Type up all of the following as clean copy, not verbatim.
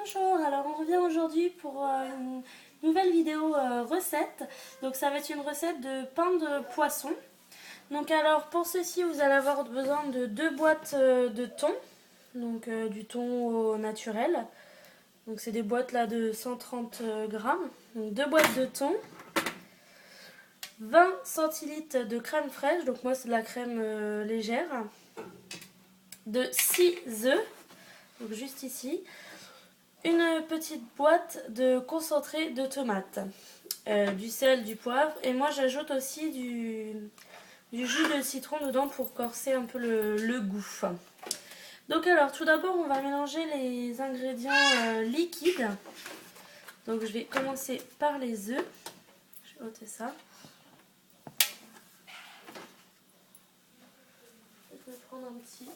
Bonjour, alors on revient aujourd'hui pour une nouvelle vidéo recette. Donc ça va être une recette de pain de poisson. Donc alors pour ceci vous allez avoir besoin de 2 boîtes de thon. Donc du thon au naturel. Donc c'est des boîtes là de 130 grammes. Donc 2 boîtes de thon. 20 centilitres de crème fraîche. Donc moi c'est de la crème légère. De 6 œufs. Donc juste ici. Une petite boîte de concentré de tomates, du sel, du poivre, et moi j'ajoute aussi du jus de citron dedans pour corser un peu le goût. Donc alors tout d'abord on va mélanger les ingrédients liquides. Donc je vais commencer par les œufs. Je vais ôter ça. Je vais prendre un petit.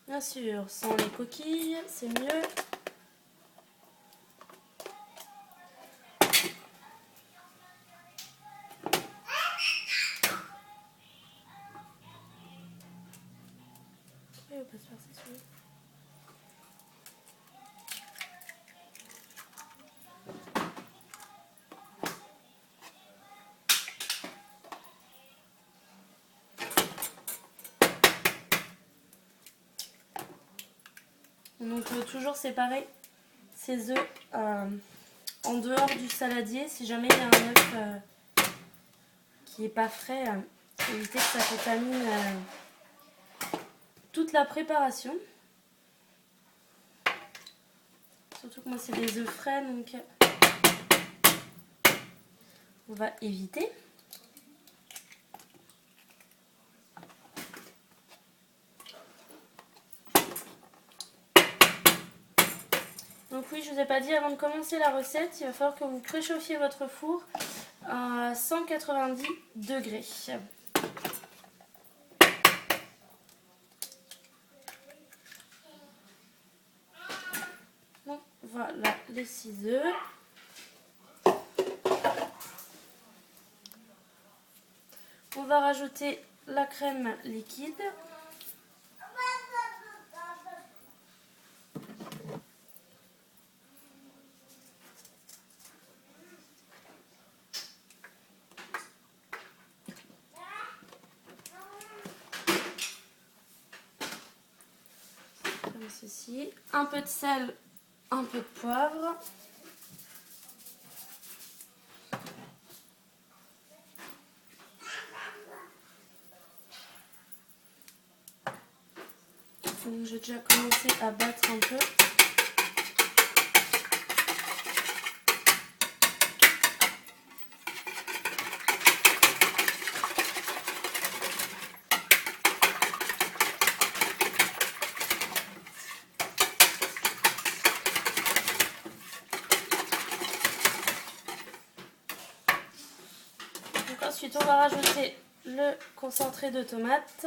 Bien sûr, sans les coquilles, c'est mieux. Oui, on peut se faire ça celui-là. Donc toujours séparer ces œufs en dehors du saladier. Si jamais il y a un œuf qui n'est pas frais, éviter que ça contamine toute la préparation. Surtout que moi c'est des œufs frais, donc on va éviter. Donc oui, je ne vous ai pas dit, avant de commencer la recette, il va falloir que vous préchauffiez votre four à 190 degrés. Donc voilà les 6 œufs. On va rajouter la crème liquide. Comme ceci. Un peu de sel, un peu de poivre. Donc j'ai déjà commencé à battre un peu. Donc ensuite on va rajouter le concentré de tomate.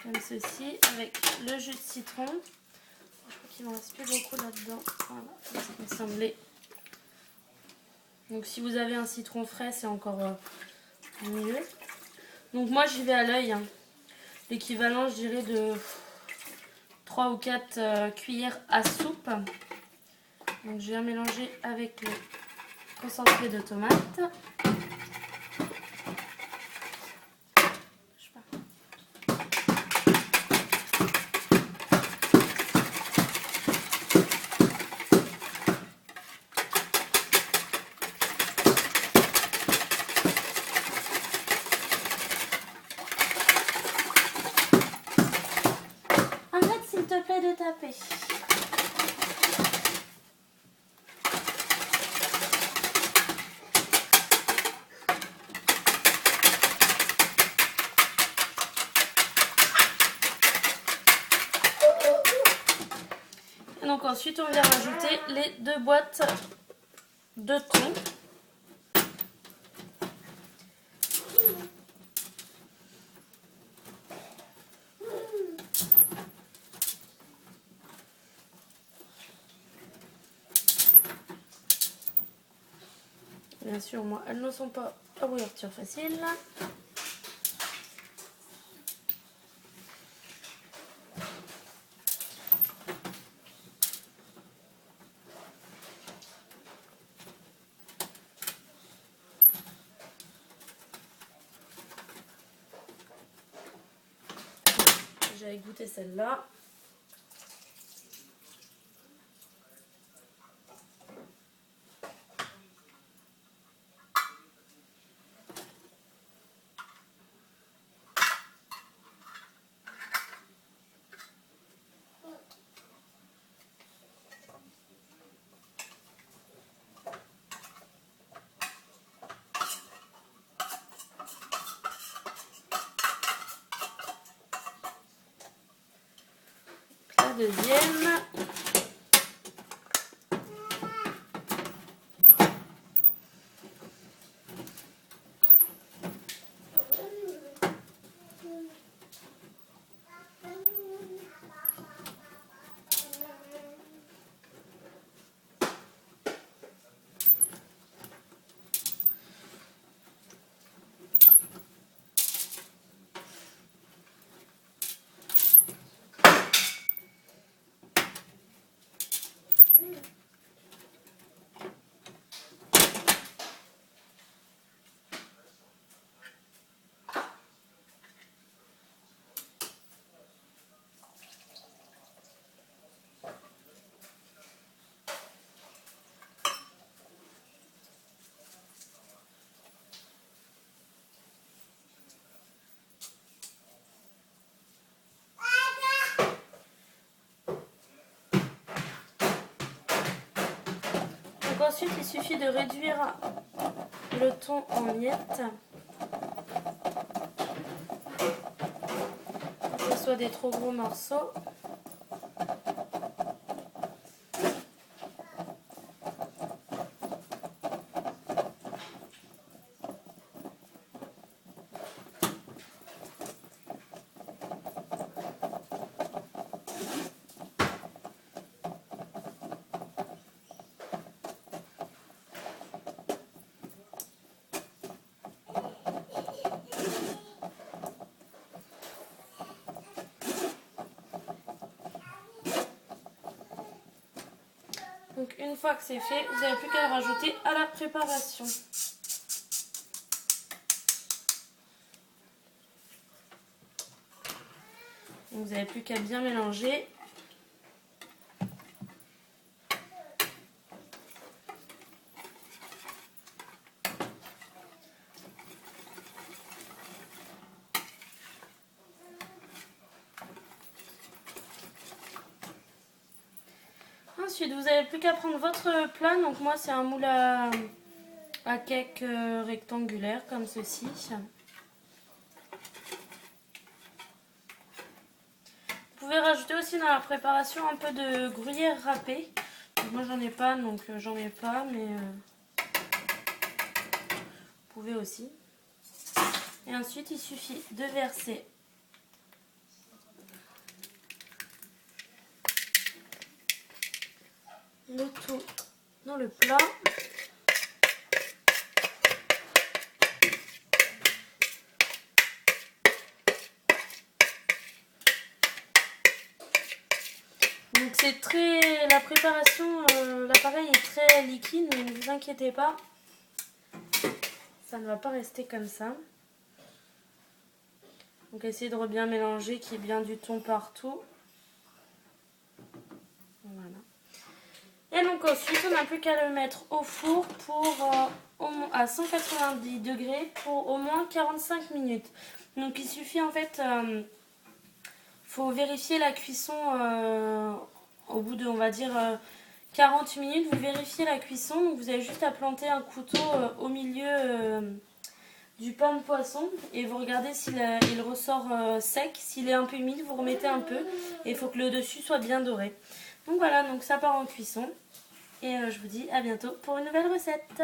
Comme ceci, avec le jus de citron. Je crois qu'il m'en reste plus beaucoup là-dedans. Voilà, c'est ce qui me semblait. Donc si vous avez un citron frais, c'est encore mieux. Donc moi j'y vais à l'œil. Hein. L'équivalent, je dirais, de 3 ou 4 cuillères à soupe. Donc je vais mélanger avec le concentré de tomate. râpé. Et donc ensuite on vient rajouter les 2 boîtes de thon. Bien sûr, moi, elles ne sont pas à ouverture facile. J'avais goûté celle-là. La deuxième. Donc ensuite, il suffit de réduire le thon en miettes. Que ce soit des trop gros morceaux. Donc une fois que c'est fait, vous n'avez plus qu'à le rajouter à la préparation. Donc vous n'avez plus qu'à bien mélanger. Ensuite, vous n'avez plus qu'à prendre votre plat. Donc moi, c'est un moule à cake rectangulaire comme ceci. Vous pouvez rajouter aussi dans la préparation un peu de gruyère râpée. Donc moi, j'en ai pas, donc j'en mets pas, mais vous pouvez aussi. Et ensuite, il suffit de verser le tout dans le plat. Donc c'est très... La préparation, l'appareil est très liquide, mais ne vous inquiétez pas, ça ne va pas rester comme ça. Donc essayez de bien mélanger, qu'il y ait bien du thon partout. Voilà. Et donc ensuite, on n'a plus qu'à le mettre au four à 190 degrés pour au moins 45 minutes. Donc il suffit en fait faut vérifier la cuisson au bout de, on va dire, 40 minutes. Vous vérifiez la cuisson, donc vous avez juste à planter un couteau au milieu du pain de poisson et vous regardez s'il il ressort sec. S'il est un peu humide, vous remettez un peu et il faut que le dessus soit bien doré. Donc voilà, donc ça part en cuisson et je vous dis à bientôt pour une nouvelle recette.